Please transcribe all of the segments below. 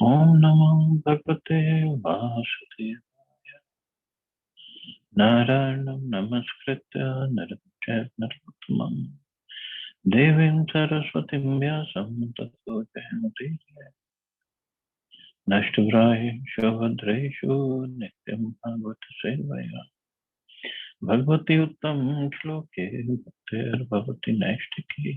Om Namo Bhagavate Vasudevaya. Narayanam Namaskritya Naram Chaiva Narottamam Devim Saraswatim Vyasam Tato Jayante Nashtavraya Shavadreshu Nityam Bhagavata Sevaya Bhagavati Uttam Shloke Bhaktir Bhavati Naishtiki.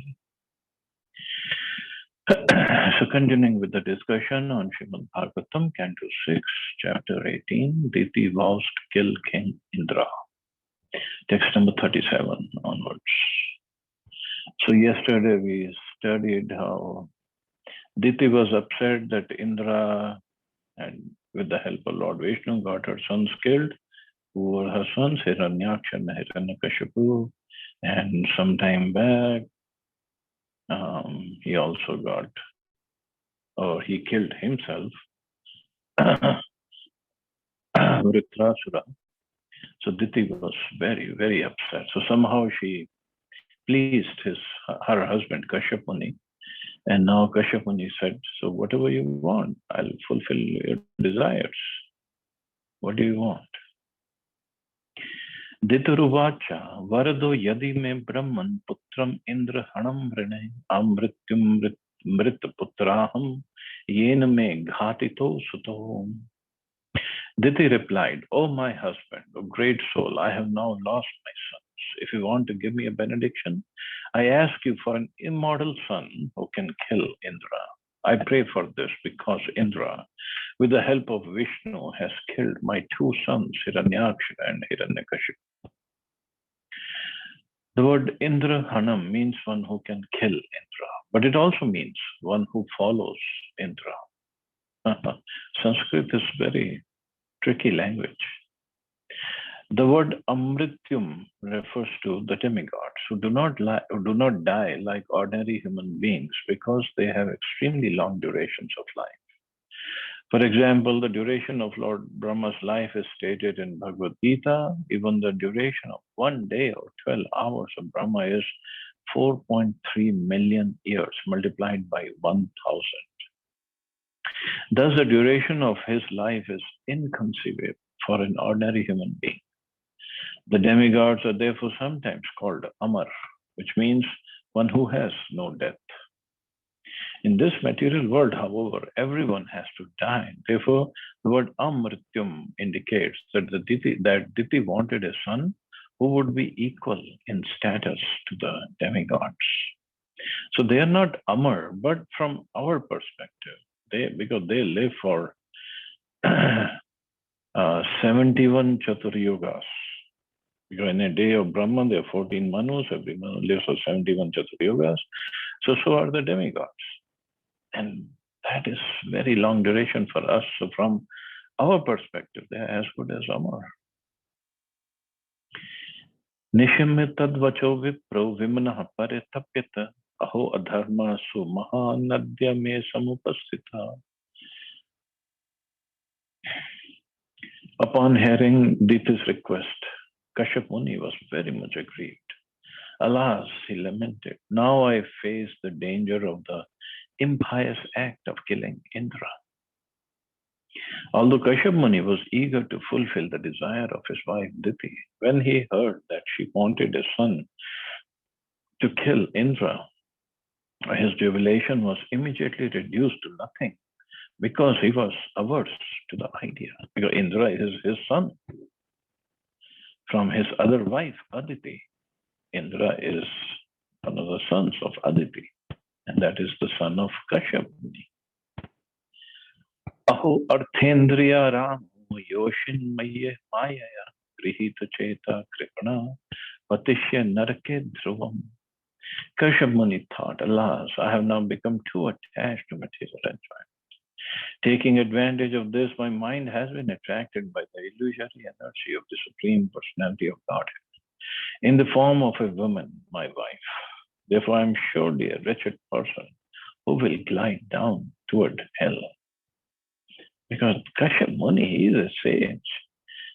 So continuing with the discussion on Srimad Bhagavatam, Canto 6, Chapter 18, Diti vows to kill King Indra. Text number 37 onwards. So yesterday we studied how Diti was upset that Indra, and with the help of Lord Vishnu, got her sons killed, who were her sons, Hiranyaksha and Hiranyakashipu. And some time back, he also got, or he killed himself, Vritrasura. So Diti was very, very upset. So somehow she pleased her husband Kashyap Muni, and now Kashyap Muni said, "So whatever you want, I'll fulfill your desires. What do you want?" Dituruvacha varado yadi me brahman putram indra hanam vrine amrityum mrit putraham yena me ghatito suto. Diti replied, "O my husband, O great soul, I have now lost my sons. If you want to give me a benediction, I ask you for an immortal son who can kill Indra. I pray for this because Indra, with the help of Vishnu, has killed my two sons, Hiranyaksha and Hiranyakashipu." The word Indra Hanam means one who can kill Indra, but it also means one who follows Indra. Sanskrit is very tricky language. The word Amrityum refers to the demigods who do not die like ordinary human beings because they have extremely long durations of life. For example, the duration of Lord Brahma's life is stated in Bhagavad Gita. Even the duration of 1 day or 12 hours of Brahma is 4.3 million years multiplied by 1,000. Thus, the duration of his life is inconceivable for an ordinary human being. The demigods are therefore sometimes called Amar, which means one who has no death. In this material world, however, everyone has to die. Therefore, the word Amrityum indicates that Diti wanted a son who would be equal in status to the demigods. So they are not Amar, but from our perspective, because they live for 71 Chatur Yugas. Because in a day of Brahman, there are 14 Manus, every Manu lives for 71 Chatur Yugas. So are the demigods. And that is very long duration for us. So from our perspective, they are as good as Amar. Nishimya tadvacho vipro vimana paritapyata aho adharma su mahanadya me samupasthita. Upon hearing Diti's request, Kashyap Muni was very much aggrieved. Alas, he lamented, now I face the danger of the impious act of killing Indra. Although Kashyap Muni was eager to fulfill the desire of his wife Diti, when he heard that she wanted a son to kill Indra, his jubilation was immediately reduced to nothing because he was averse to the idea. Because Indra is his son from his other wife, Aditi. Indra is one of the sons of Aditi, and that is the son of Kashyap Muni. Aho arthendriya ram yoshin maye maya grihita cheta kripana patishya narake dhruvam. Kashyap Muni thought, alas, I have now become too attached to material enjoyment. Taking advantage of this, my mind has been attracted by the illusory energy of the Supreme Personality of Godhead in the form of a woman, my wife. Therefore, I am surely a wretched person who will glide down toward hell. Because Kashyap Muni, he is a sage.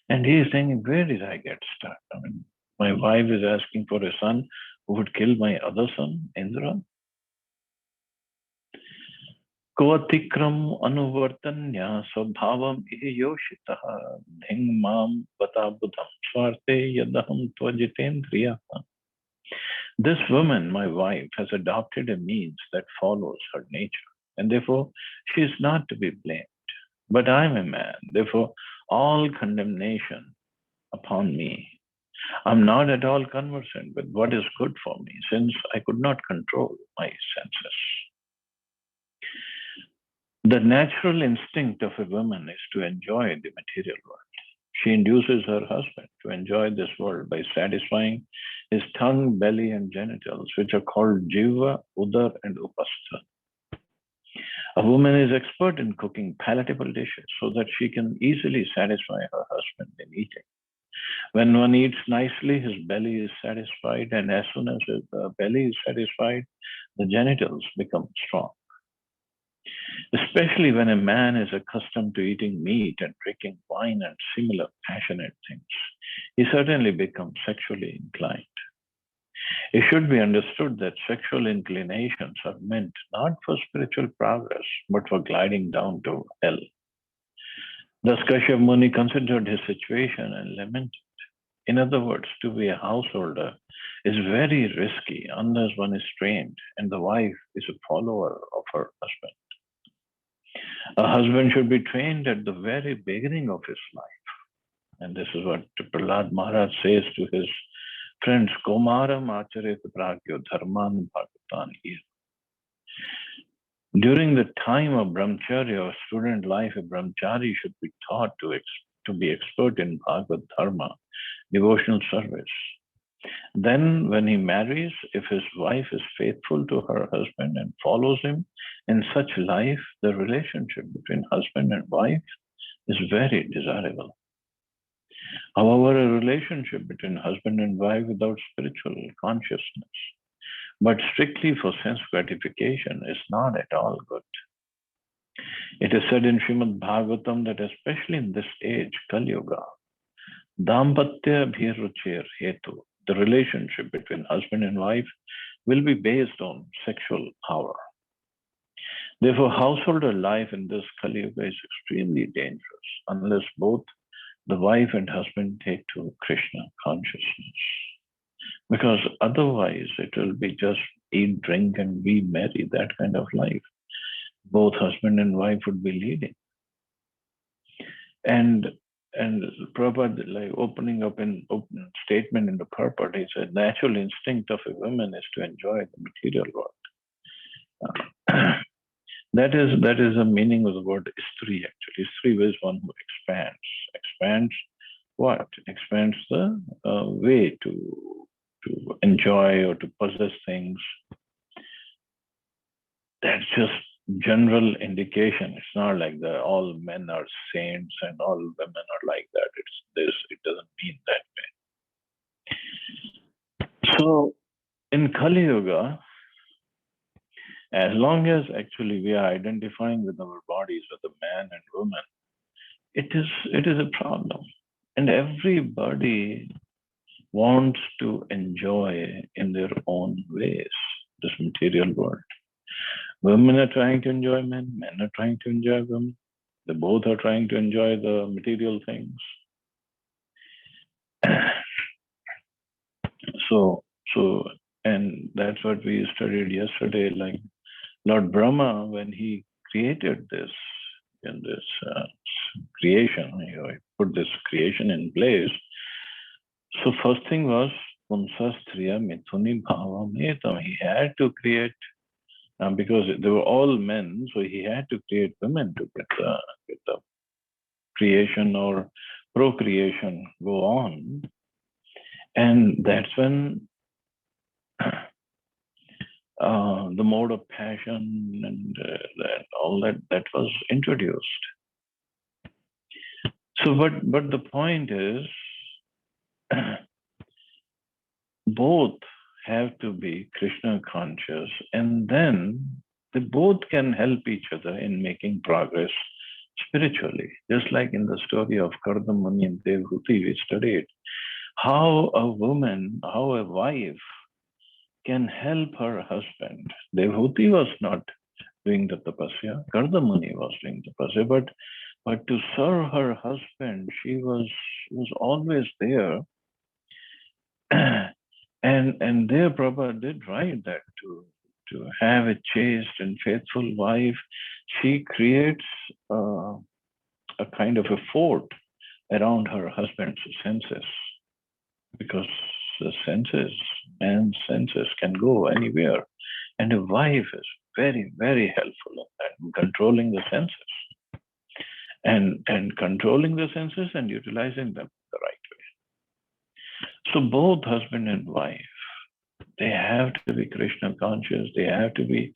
And he is saying, where did I get stuck? I mean, my wife is asking for a son who would kill my other son, Indra. Koatikram anuvartanya swabhavam yoshitaha dhing mam vatabudham swarte yadaham tvajitendriya. This woman, my wife, has adopted a means that follows her nature, and therefore she is not to be blamed. But I am a man, therefore all condemnation upon me. I'm not at all conversant with what is good for me, since I could not control my senses. The natural instinct of a woman is to enjoy the material world. She induces her husband to enjoy this world by satisfying his tongue, belly, and genitals, which are called jiva, udar, and upastha. A woman is expert in cooking palatable dishes so that she can easily satisfy her husband in eating. When one eats nicely, his belly is satisfied, and as soon as his belly is satisfied, the genitals become strong. Especially when a man is accustomed to eating meat and drinking wine and similar passionate things, he certainly becomes sexually inclined. It should be understood that sexual inclinations are meant not for spiritual progress, but for gliding down to hell. Thus, Kashyap Muni considered his situation and lamented. In other words, to be a householder is very risky unless one is trained and the wife is a follower of her husband. A husband should be trained at the very beginning of his life. And this is what Prahlad Maharaj says to his friends, Komaram Acharet Pragyo Dharman Bhagatan. During the time of brahmacharya or student life, a brahmachari should be taught to be expert in Bhagavad Dharma, devotional service. Then, when he marries, if his wife is faithful to her husband and follows him in such life, the relationship between husband and wife is very desirable. However, a relationship between husband and wife without spiritual consciousness, but strictly for sense gratification, is not at all good. It is said in Srimad Bhagavatam that especially in this age, Kali Yuga, Dampatya Bhiruchir Hetu, the relationship between husband and wife, will be based on sexual power. Therefore, householder life in this Kali Yuga is extremely dangerous unless both the wife and husband take to Krishna consciousness. Because otherwise, it will be just eat, drink, and be merry, that kind of life. Both husband and wife would be leading. And Prabhupada, like opening up an open statement in the purport, he said, natural instinct of a woman is to enjoy the material world. That is the meaning of the word istri, actually. Istri is one who expands. Expands what? Expands the way to enjoy or to possess things. That's just general indication. It's not like all men are saints and all women are like that. It doesn't mean that way. So in Kali Yuga, as long as actually we are identifying with our bodies, with the man and woman, it is a problem. And everybody wants to enjoy in their own ways this material world. Women are trying to enjoy men, men are trying to enjoy women. They both are trying to enjoy the material things. So, and that's what we studied yesterday. Like Lord Brahma, when he created this in this creation, he put this creation in place. So first thing was Punsa Striya Mithuni Bhava Metam. He had to create because they were all men, so he had to create women to get the creation or procreation go on. And that's when the mode of passion and all that was introduced. So, but the point is, both have to be Krishna conscious, and then they both can help each other in making progress spiritually. Just like in the story of Kardama Muni and Devhuti, we studied how a wife can help her husband. Devhuti was not doing the tapasya. Karda Muni was doing tapasya, but to serve her husband, she was always there. and there Prabhupada did write that to have a chaste and faithful wife, she creates a kind of a fort around her husband's senses, because the senses, man's senses can go anywhere. And a wife is very, very helpful in that, in controlling the senses. And controlling the senses and utilizing them the right way. So both husband and wife, they have to be Krishna conscious, they have to be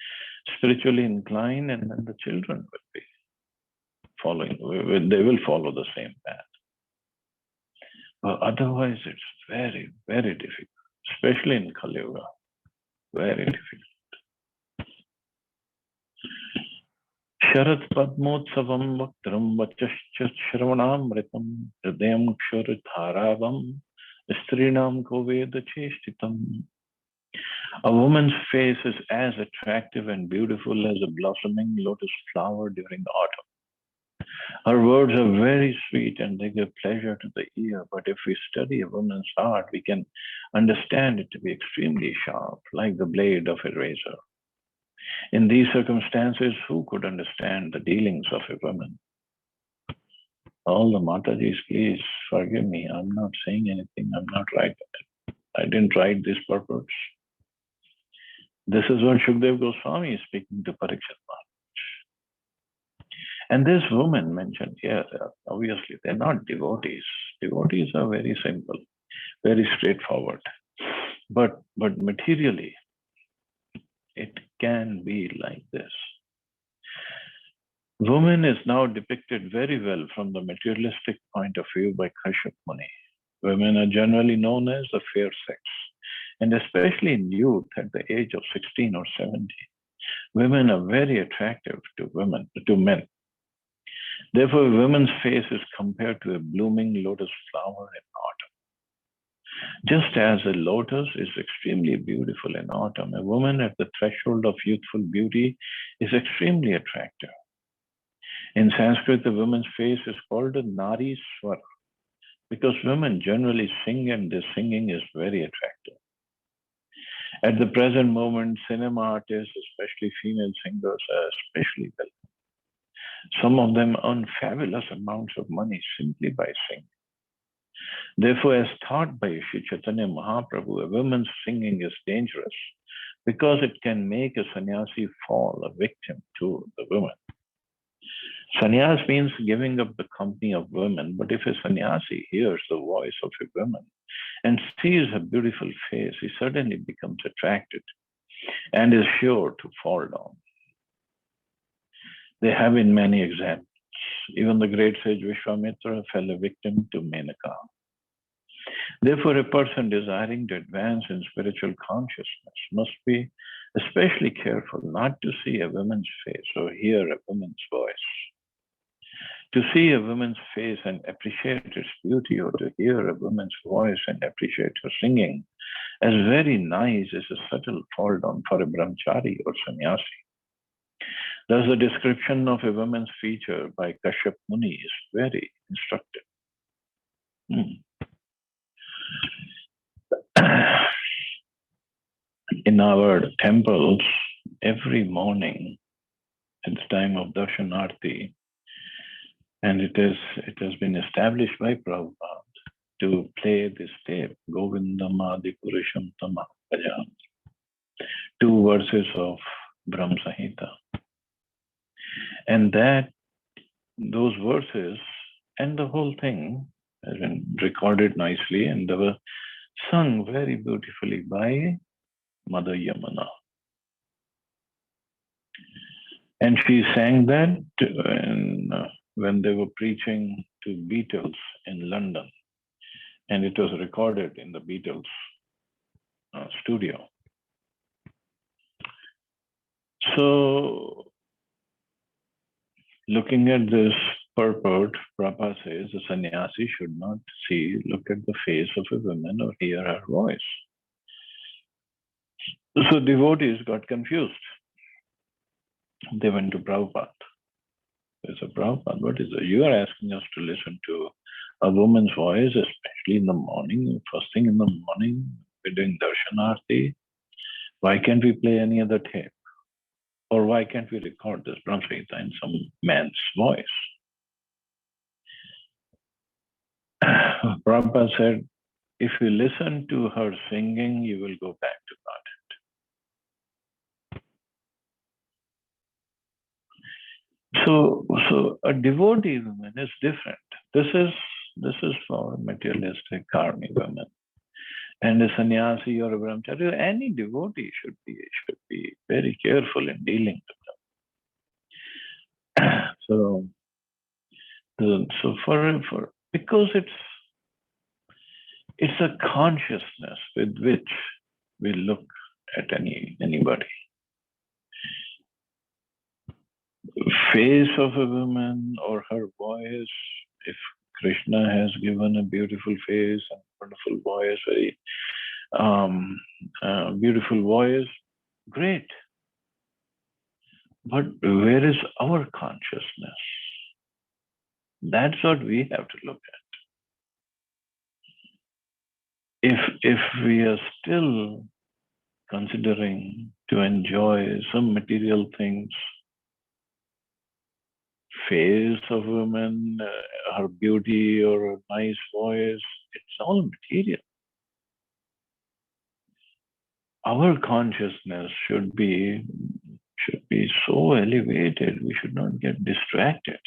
spiritually inclined, and then the children will be following, they will follow the same path. But otherwise, it's very, very difficult, especially in Kali Yuga. Very difficult. Sharat Padmotsavam Vaktram Vachaschat Shravanamritam Hridayam Ksharitaravam Strinam Koveda Chestitam. A woman's face is as attractive and beautiful as a blossoming lotus flower during the autumn. Her words are very sweet and they give pleasure to the ear, but if we study a woman's heart, we can understand it to be extremely sharp, like the blade of a razor. In these circumstances, who could understand the dealings of a woman? All the Matajis, please forgive me. I'm not saying anything. I'm not right. I didn't write these purports. This is what Shukdev Goswami is speaking to Parikshit Maharaj. And this woman mentioned here, obviously, they're not devotees. Devotees are very simple, very straightforward. But materially, it can be like this. Woman is now depicted very well from the materialistic point of view by Kashyap Muni. Women are generally known as the fair sex, and especially in youth at the age of 16 or 17. Women are very attractive to men. Therefore, a woman's face is compared to a blooming lotus flower in autumn. Just as a lotus is extremely beautiful in autumn, a woman at the threshold of youthful beauty is extremely attractive. In Sanskrit, the woman's face is called a Nari Swar, because women generally sing and their singing is very attractive. At the present moment, cinema artists, especially female singers, are especially well. Some of them earn fabulous amounts of money simply by singing. Therefore, as taught by Sri Chaitanya Mahaprabhu, a woman's singing is dangerous because it can make a sannyasi fall a victim to the woman. Sannyas means giving up the company of women, but if a sannyasi hears the voice of a woman and sees her beautiful face, he suddenly becomes attracted and is sure to fall down. There have been many examples. Even the great sage Vishwamitra fell a victim to Menaka. Therefore, a person desiring to advance in spiritual consciousness must be especially careful not to see a woman's face or hear a woman's voice. To see a woman's face and appreciate its beauty, or to hear a woman's voice and appreciate her singing, as very nice is a subtle fall down for a brahmachari or sannyasi. Thus, the description of a woman's feature by Kashyap Muni is very instructive. In our temples, every morning at the time of Darshanarti, and it has been established by Prabhupada to play this tape, Govindam Adi Purusham Tama Bhajam, 2 verses of Brahma Samhita. And those verses and the whole thing has been recorded nicely, and they were sung very beautifully by Mother Yamuna. And she sang that when they were preaching to Beatles in London, and it was recorded in the Beatles studio. So, looking at this purport, Prabhupada says the sannyasi should not look at the face of a woman or hear her voice. So devotees got confused. They went to Prabhupada. They said, Prabhupada, what is it? You are asking us to listen to a woman's voice, especially in the morning, first thing in the morning, we're doing darshanarti. Why can't we play any other tape? Or why can't we record this Brahma Samhita in some man's voice? Prabhupada said, if you listen to her singing, you will go back to Godhead. So a devotee woman is different. This is for materialistic karmic women. And a sannyasi or a brahmachari, any devotee should be very careful in dealing with them. So because it's a consciousness with which we look at anybody. Face of a woman or her voice, if Krishna has given a beautiful face and wonderful voice, very beautiful voice, great. But where is our consciousness? That's what we have to look at. If we are still considering to enjoy some material things, face of women, her beauty or a nice voice, it's all material. Our consciousness should be so elevated, we should not get distracted.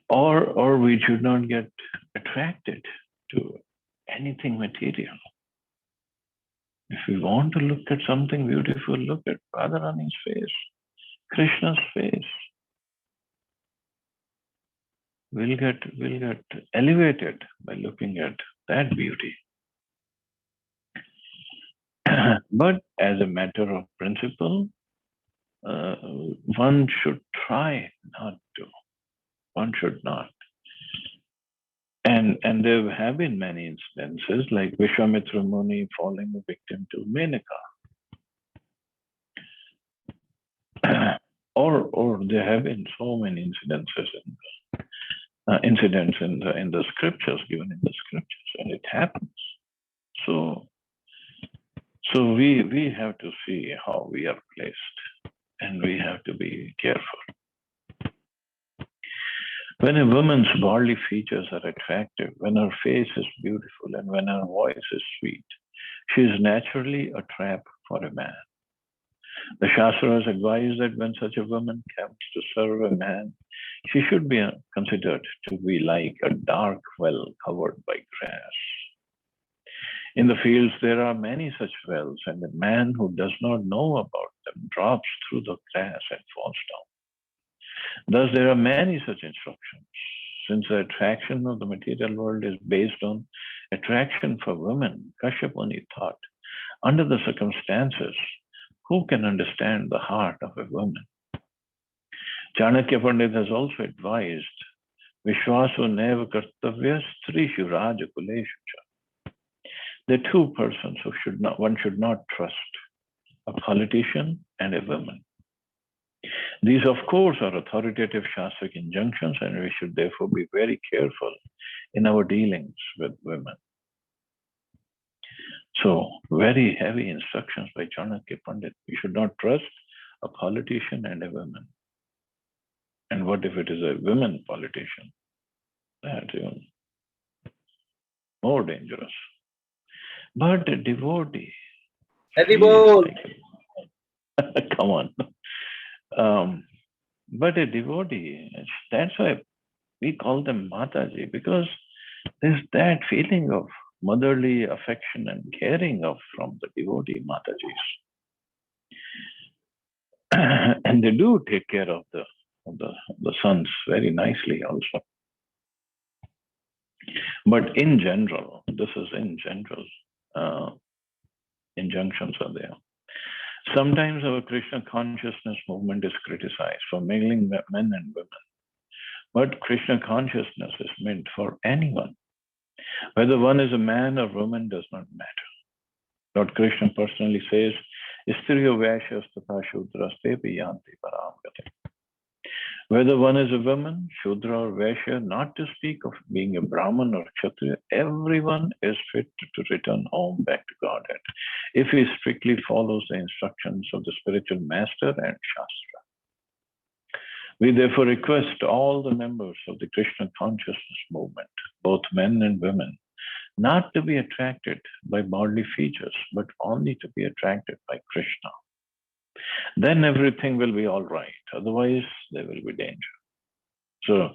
Or we should not get attracted to anything material. If we want to look at something beautiful, look at Radharani's face, Krishna's face. We'll get elevated by looking at that beauty. But as a matter of principle, one should try not to. One should not. And there have been many instances like Vishwamitra Muni falling a victim to Menaka. or there have been so many incidences incidents in the scriptures, given in the scriptures, and it happens. So we have to see how we are placed, and we have to be careful. When a woman's bodily features are attractive, when her face is beautiful, and when her voice is sweet, she is naturally a trap for a man. The Shastras advise that when such a woman comes to serve a man, she should be considered to be like a dark well covered by grass. In the fields, there are many such wells, and the man who does not know about them drops through the grass and falls down. Thus, there are many such instructions. Since the attraction of the material world is based on attraction for women, Kashyapa Muni thought, under the circumstances, who can understand the heart of a woman? Chanakya Pandit has also advised, Vishwaso neva kartavya strishu raja kuleshu cha. There are two persons who one should not trust, a politician and a woman. These, of course, are authoritative Shastric injunctions, and we should therefore be very careful in our dealings with women. So, very heavy instructions by Chanakya Pandit. We should not trust a politician and a woman. And what if it is a women politician? That's even more dangerous. But a devotee, come on. But a devotee, that's why we call them Mataji, because there's that feeling of motherly affection and caring from the devotee Matajis. And they do take care of the sons very nicely also. But in general, injunctions are there. Sometimes our Krishna consciousness movement is criticized for mingling men and women. But Krishna consciousness is meant for anyone. Whether one is a man or woman does not matter. Lord Krishna personally says, Striyo Vaishyas Tatha Shudras Tepi Yanti Param Gati. Whether one is a woman, Shudra or Vaishya, not to speak of being a Brahman or Kshatriya, everyone is fit to return home back to Godhead if he strictly follows the instructions of the spiritual master and Shastra. We therefore request all the members of the Krishna consciousness movement, both men and women, not to be attracted by bodily features, but only to be attracted by Krishna. Then everything will be all right. Otherwise, there will be danger. So,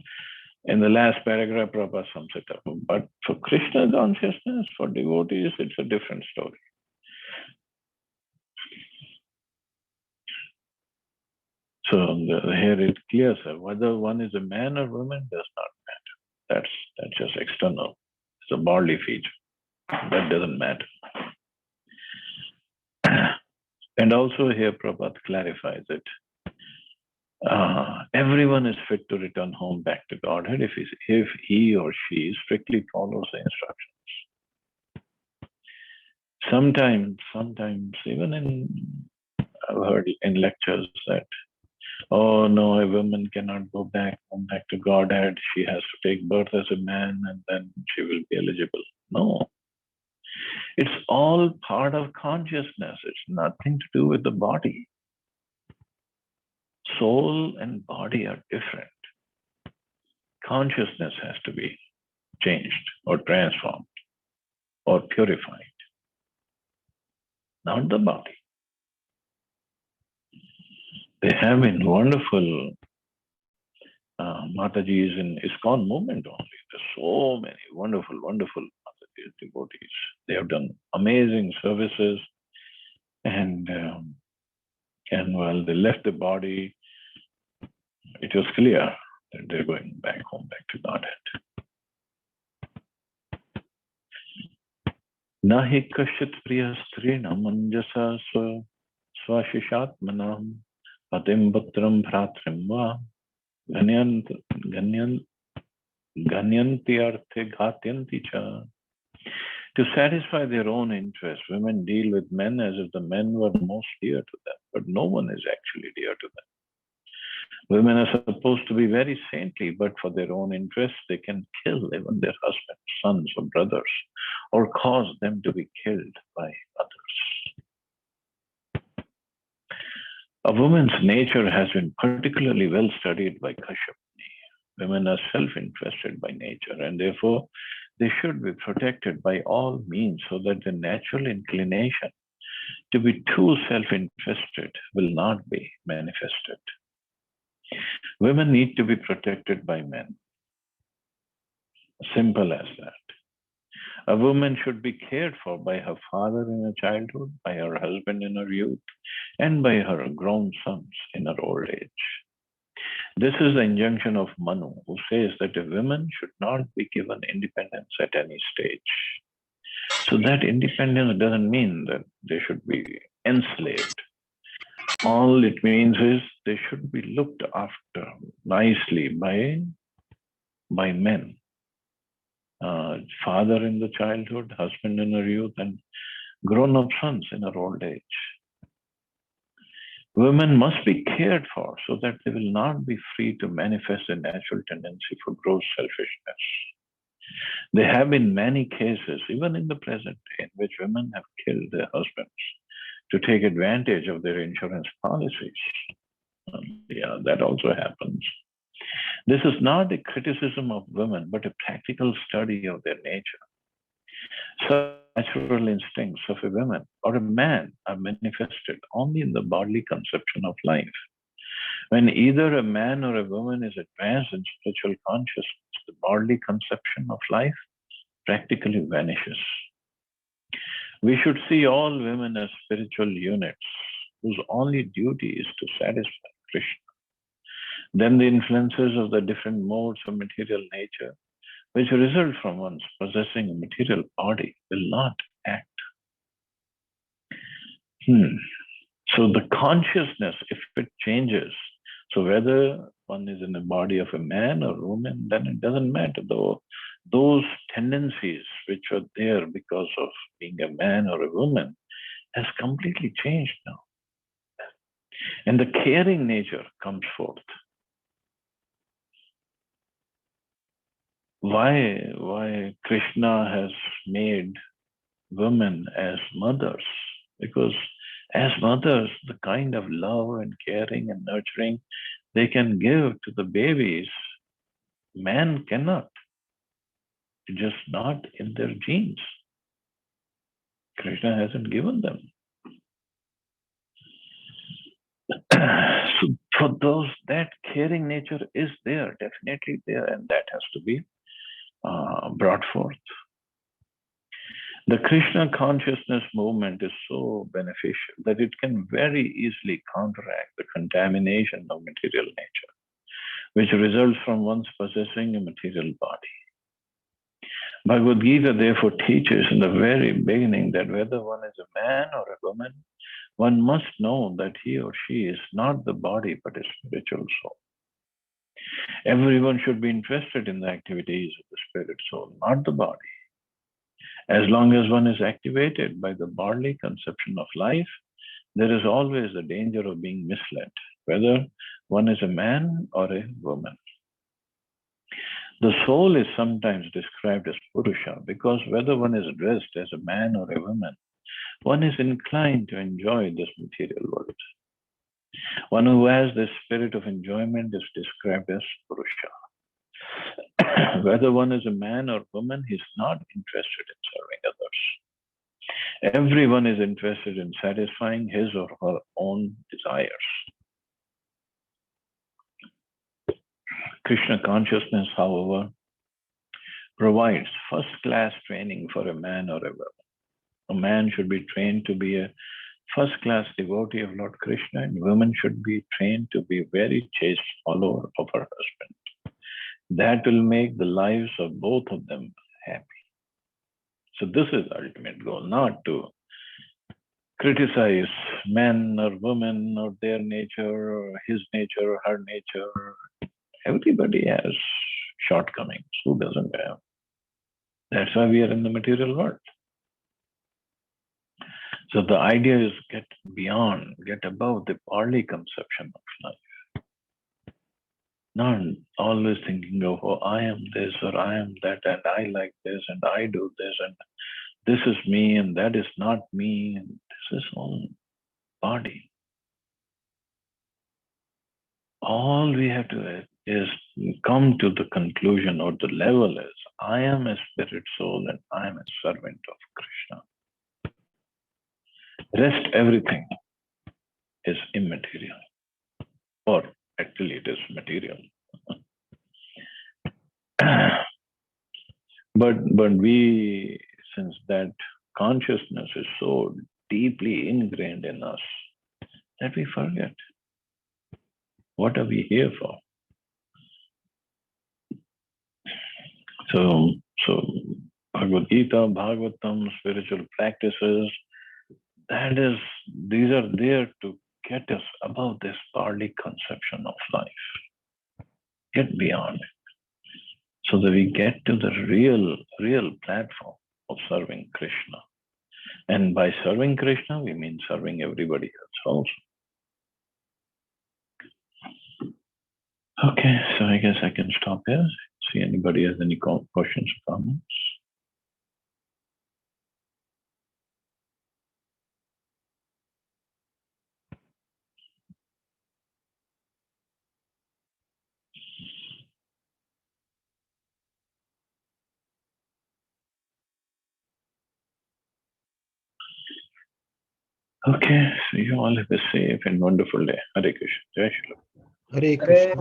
in the last paragraph, Prabhupada sums it up. But for Krishna consciousness, for devotees, it's a different story. So here it clears whether one is a man or woman does not matter. That's just external. It's a bodily feature. That doesn't matter. And also here Prabhupada clarifies it. Everyone is fit to return home back to Godhead if he or she strictly follows the instructions. Sometimes even I've heard in lectures that, oh no, a woman cannot go back to Godhead. She has to take birth as a man and then she will be eligible. No. It's all part of consciousness. It's nothing to do with the body. Soul and body are different. Consciousness has to be changed or transformed or purified, not the body. They have been wonderful Matajis in ISKCON movement only. There's so many wonderful Matajis, devotees. They have done amazing services, and while they left the body, it was clear that they're going back home, back to Godhead. Nahi kashit priya strinam manjasa swashishatmanam patim putram bhratrim va ganyanti arthe ghatyanti cha. To satisfy their own interests, women deal with men as if the men were most dear to them, but no one is actually dear to them. Women are supposed to be very saintly, but for their own interests, they can kill even their husbands, sons, or brothers, or cause them to be killed by others. A woman's nature has been particularly well studied by Kashyapani. Women are self-interested by nature, and therefore they should be protected by all means so that the natural inclination to be too self-interested will not be manifested. Women need to be protected by men. Simple as that. A woman should be cared for by her father in her childhood, by her husband in her youth, and by her grown sons in her old age. This is the injunction of Manu, who says that a woman should not be given independence at any stage. So that independence doesn't mean that they should be enslaved. All it means is they should be looked after nicely by men. Father in the childhood, husband in her youth, and grown-up sons in her old age. Women must be cared for so that they will not be free to manifest a natural tendency for gross selfishness. There have been many cases, even in the present day, in which women have killed their husbands to take advantage of their insurance policies. That also happens. This is not a criticism of women, but a practical study of their nature. So natural instincts of a woman or a man are manifested only in the bodily conception of life. When either a man or a woman is advanced in spiritual consciousness, the bodily conception of life practically vanishes. We should see all women as spiritual units whose only duty is to satisfy Krishna. Then the influences of the different modes of material nature, which result from one's possessing a material body, will not act. So the consciousness, if it changes, so whether one is in the body of a man or woman, then it doesn't matter. Though those tendencies which are there because of being a man or a woman has completely changed now. And the caring nature comes forth. Why Krishna has made women as mothers? Because as mothers, the kind of love and caring and nurturing they can give to the babies, man cannot. It's just not in their genes. Krishna hasn't given them. So for those, that caring nature is there, definitely there, and that has to be brought forth. The Krishna consciousness movement is so beneficial that it can very easily counteract the contamination of material nature, which results from one's possessing a material body. Bhagavad Gita therefore teaches in the very beginning that whether one is a man or a woman, one must know that he or she is not the body but a spiritual soul. Everyone should be interested in the activities of the spirit soul, not the body. As long as one is activated by the bodily conception of life, there is always the danger of being misled, whether one is a man or a woman. The soul is sometimes described as Purusha because whether one is dressed as a man or a woman, one is inclined to enjoy this material world. One who has the spirit of enjoyment is described as Purusha. Whether one is a man or woman, he is not interested in serving others. Everyone is interested in satisfying his or her own desires. Krishna consciousness, however, provides first-class training for a man or a woman. A man should be trained to be a first-class devotee of Lord Krishna, and women should be trained to be very chaste follower of her husband. That will make the lives of both of them happy. So this is the ultimate goal, not to criticize men or women or their nature or his nature or her nature. Everybody has shortcomings. Who doesn't have? That's why we are in the material world. So the idea is get beyond, get above the bodily conception of life. Not always thinking of, oh, I am this or I am that and I like this and I do this and this is me and that is not me and this is all body. All we have to is come to the conclusion or the level is, I am a spirit soul and I am a servant of Krishna. Rest everything is immaterial, or actually it is material. but we, since that consciousness is so deeply ingrained in us that we forget. What are we here for? So Bhagavad Gita, Bhagavatam, spiritual practices, these are there to get us above this bodily conception of life. Get beyond it. So that we get to the real platform of serving Krishna. And by serving Krishna, we mean serving everybody else also. Okay, so I guess I can stop here. See anybody has any questions or comments? Okay, so you all have a safe and wonderful day. Hare Krishna. Jai Shri. Hare Krishna.